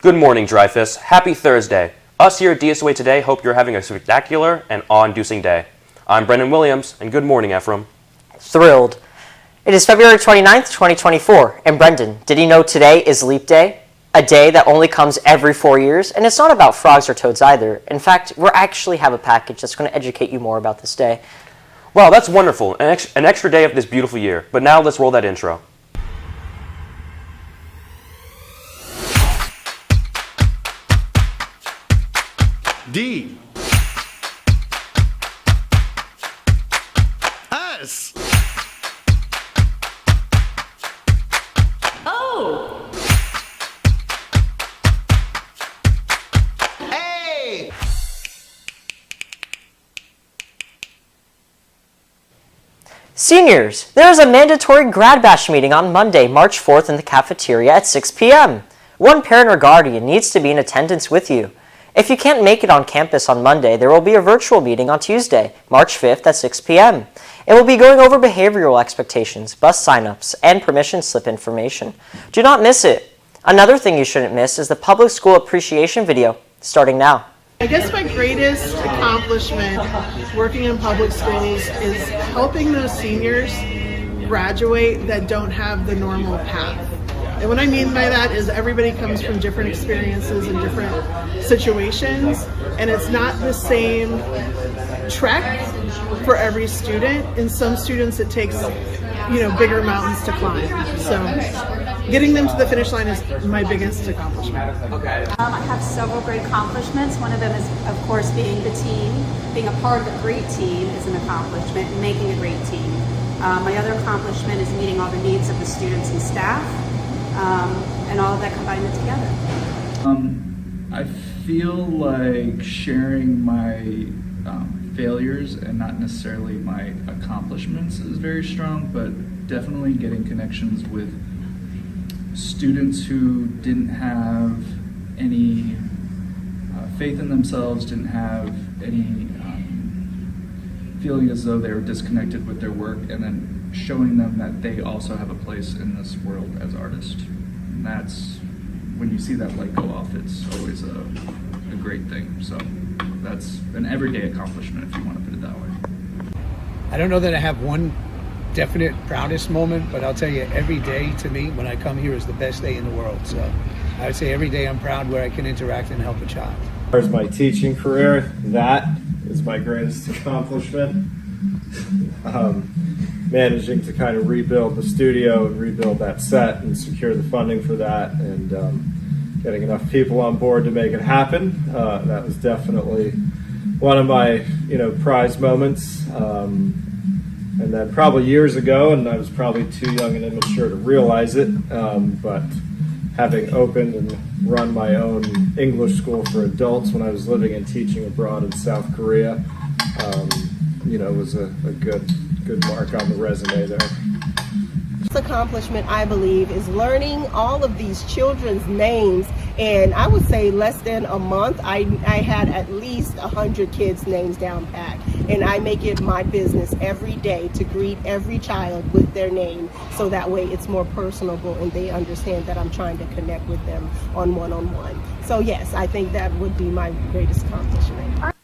Good morning, Dreyfus. Happy Thursday. Us here at DSOA Today hope you're having a spectacular and awe-inducing day. I'm Brendan Williams, and good morning, Ephraim. Thrilled. It is February 29th, 2024, and Brendan, did you know today is Leap Day? A day that only comes every 4 years, and it's not about frogs or toads either. In fact, we actually have a package that's going to educate you more about this day. Wow, that's wonderful. An extra day of this beautiful year. But now let's roll that intro. D S O A Seniors, there is a mandatory grad bash meeting on Monday, March 4th in the cafeteria at 6 p.m. One parent or guardian needs to be in attendance with you. If you can't make it on campus on Monday, there will be a virtual meeting on Tuesday, March 5th at 6 p.m. It will be going over behavioral expectations, bus signups, and permission slip information. Do not miss it. Another thing you shouldn't miss is the public school appreciation video, starting now. I guess my greatest accomplishment working in public schools is helping those seniors graduate that don't have the normal path. And what I mean by that is everybody comes from different experiences and different situations, and it's not the same trek for every student. In some students it takes, bigger mountains to climb. So getting them to the finish line is my biggest accomplishment. I have several great accomplishments. One of them is, of course, being the team. Being a part of a great team is an accomplishment, and making a great team. My other accomplishment is meeting all the needs of the students and staff, and all of that combined together. I feel like sharing my failures and not necessarily my accomplishments is very strong, but definitely getting connections with students who didn't have any faith in themselves, didn't have any feeling as though they were disconnected with their work, and then showing them that they also have a place in this world as artists. And that's, when you see that light go off, it's always a great thing. So that's an everyday accomplishment, if you want to put it that way. I don't know that I have one definite proudest moment, but I'll tell you, every day to me when I come here is the best day in the world. So I would say every day I'm proud where I can interact and help a child. As far as my teaching career, that is my greatest accomplishment. Managing to kind of rebuild the studio and rebuild that set and secure the funding for that, and getting enough people on board to make it happen. That was definitely one of my prize moments. And then probably years ago, and I was probably too young and immature to realize it, but having opened and run my own English school for adults when I was living and teaching abroad in South Korea, was a good mark on the resume there. This accomplishment, I believe, is learning all of these children's names, and I would say less than a month I had at least 100 kids' names down pat, and I make it my business every day to greet every child with their name, so that way it's more personable and they understand that I'm trying to connect with them on one-on-one. So yes, I think that would be my greatest accomplishment.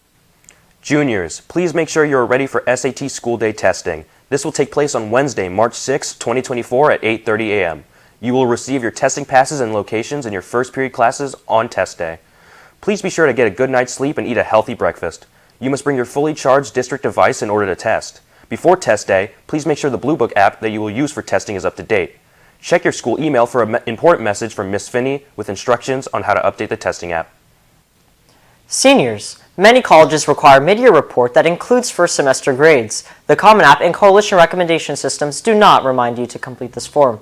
Juniors, please make sure you are ready for SAT School Day testing. This will take place on Wednesday, March 6, 2024 at 8:30 a.m. You will receive your testing passes and locations in your first period classes on test day. Please be sure to get a good night's sleep and eat a healthy breakfast. You must bring your fully charged district device in order to test. Before test day, please make sure the Blue Book app that you will use for testing is up to date. Check your school email for an important message from Miss Finney with instructions on how to update the testing app. Seniors, many colleges require a mid-year report that includes first semester grades. The Common App and Coalition recommendation systems do not remind you to complete this form.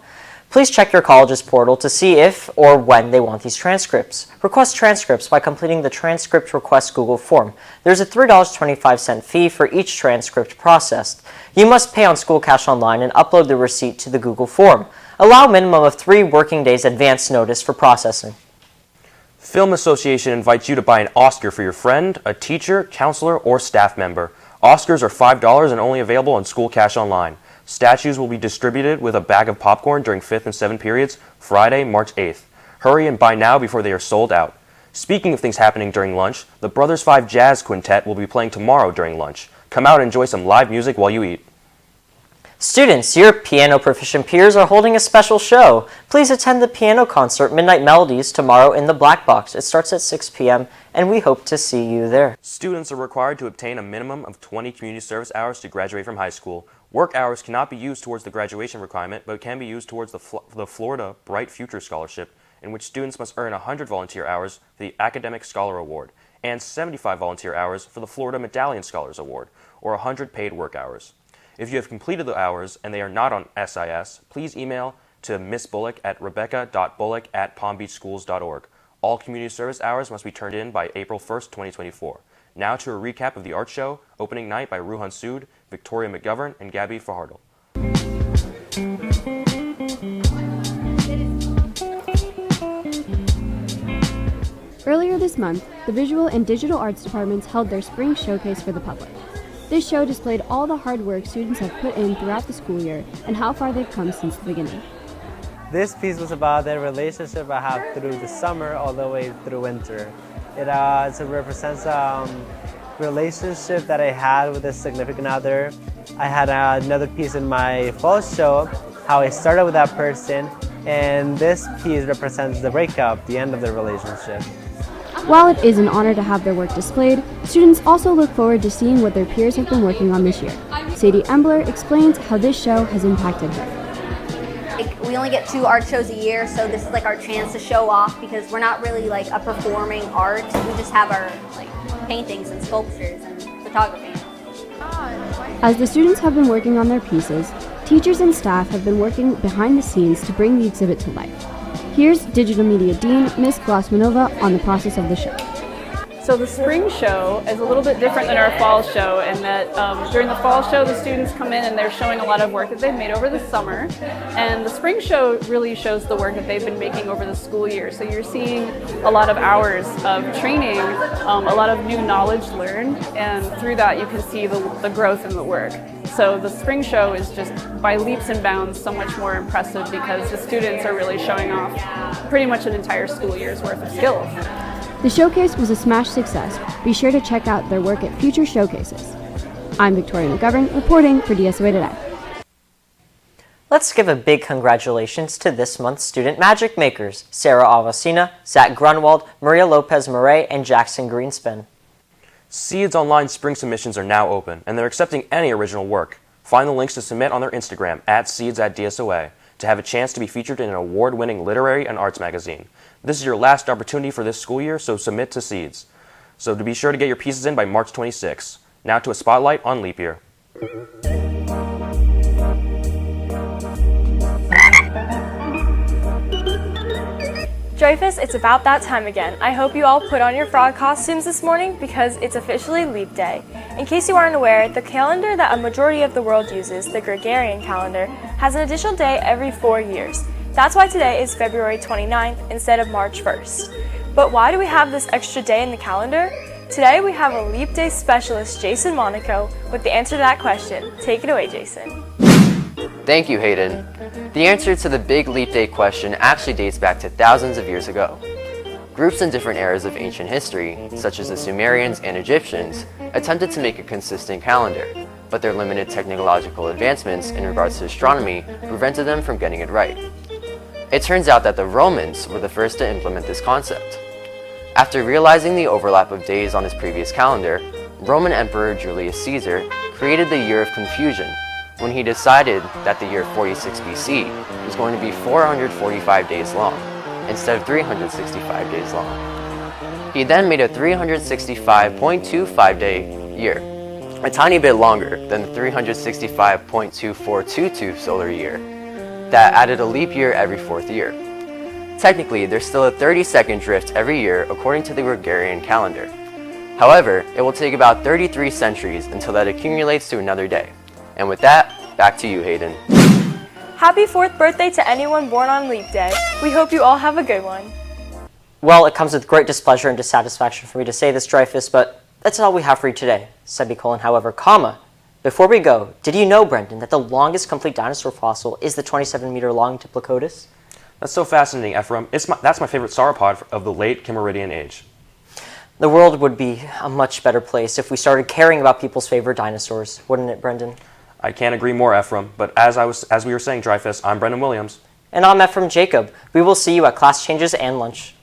Please check your college's portal to see if or when they want these transcripts. Request transcripts by completing the Transcript Request Google form. There's a $3.25 fee for each transcript processed. You must pay on School Cash Online and upload the receipt to the Google form. Allow a minimum of 3 working days advance notice for processing. Film Association invites you to buy an Oscar for your friend, a teacher, counselor, or staff member. Oscars are $5 and only available on School Cash Online. Statues will be distributed with a bag of popcorn during 5th and 7th periods, Friday, March 8th. Hurry and buy now before they are sold out. Speaking of things happening during lunch, the Brothers 5 Jazz Quintet will be playing tomorrow during lunch. Come out and enjoy some live music while you eat. Students, your piano proficient peers are holding a special show. Please attend the piano concert Midnight Melodies tomorrow in the Black Box. It starts at 6 p.m. and we hope to see you there. Students are required to obtain a minimum of 20 community service hours to graduate from high school. Work hours cannot be used towards the graduation requirement, but can be used towards the Florida Bright Future Scholarship, in which students must earn 100 volunteer hours for the Academic Scholar Award and 75 volunteer hours for the Florida Medallion Scholars Award, or 100 paid work hours. If you have completed the hours and they are not on SIS, please email to Ms. Bullock at rebecca.bullock@palmbeachschools.org. All community service hours must be turned in by April 1st, 2024. Now to a recap of the art show, opening night by Ruhan Sood, Victoria McGovern, and Gabby Fajardo. Earlier this month, the Visual and Digital Arts departments held their spring showcase for the public. This show displayed all the hard work students have put in throughout the school year and how far they've come since the beginning. This piece was about the relationship I have through the summer all the way through winter. It represents a relationship that I had with a significant other. I had another piece in my fall show, how I started with that person, and this piece represents the breakup, the end of the relationship. While it is an honor to have their work displayed, students also look forward to seeing what their peers have been working on this year. Sadie Embler explains how this show has impacted her. We only get 2 art shows a year, so this is like our chance to show off because we're not really like a performing art. We just have our like paintings and sculptures and photography. As the students have been working on their pieces, teachers and staff have been working behind the scenes to bring the exhibit to life. Here's Digital Media Dean, Ms. Glossmanova, on the process of the show. So the spring show is a little bit different than our fall show in that during the fall show the students come in and they're showing a lot of work that they've made over the summer, and the spring show really shows the work that they've been making over the school year. So you're seeing a lot of hours of training, a lot of new knowledge learned, and through that you can see the growth in the work. So the spring show is just by leaps and bounds so much more impressive because the students are really showing off pretty much an entire school year's worth of skills. The showcase was a smash success. Be sure to check out their work at future showcases. I'm Victoria McGovern, reporting for DSOA Today. Let's give a big congratulations to this month's student magic makers, Sarah Avacina, Zach Grunwald, Maria Lopez Murray, and Jackson Greenspan. Seeds Online spring submissions are now open, and they're accepting any original work. Find the links to submit on their Instagram, @seeds@DSOA, to have a chance to be featured in an award-winning literary and arts magazine. This is your last opportunity for this school year, so submit to Seeds. So to be sure to get your pieces in by March 26. Now to a spotlight on leap year. Dreyfus, it's about that time again. I hope you all put on your frog costumes this morning because it's officially Leap Day. In case you aren't aware, the calendar that a majority of the world uses, the Gregorian calendar, has an additional day every 4 years. That's why today is February 29th instead of March 1st. But why do we have this extra day in the calendar? Today we have a Leap Day specialist, Jason Monaco, with the answer to that question. Take it away, Jason. Thank you, Hayden. The answer to the big Leap Day question actually dates back to thousands of years ago. Groups in different eras of ancient history, such as the Sumerians and Egyptians, attempted to make a consistent calendar, but their limited technological advancements in regards to astronomy prevented them from getting it right. It turns out that the Romans were the first to implement this concept. After realizing the overlap of days on his previous calendar, Roman Emperor Julius Caesar created the Year of Confusion when he decided that the year 46 BC was going to be 445 days long instead of 365 days long. He then made a 365.25 day year, a tiny bit longer than the 365.2422 solar year, that added a leap year every 4th year. Technically, there's still a 30-second drift every year according to the Gregorian calendar. However, it will take about 33 centuries until that accumulates to another day. And with that, back to you, Hayden. Happy 4th birthday to anyone born on Leap Day. We hope you all have a good one. Well, it comes with great displeasure and dissatisfaction for me to say this, Dreyfus, but that's all we have for you today. Semicolon, however, comma. Before we go, did you know, Brendan, that the longest complete dinosaur fossil is the 27-meter long Diplodocus? That's so fascinating, Ephraim. That's my favorite sauropod of the late Cambridian age. The world would be a much better place if we started caring about people's favorite dinosaurs, wouldn't it, Brendan? I can't agree more, Ephraim, but as we were saying, Dreyfus, I'm Brendan Williams. And I'm Ephraim Jacob. We will see you at class changes and lunch.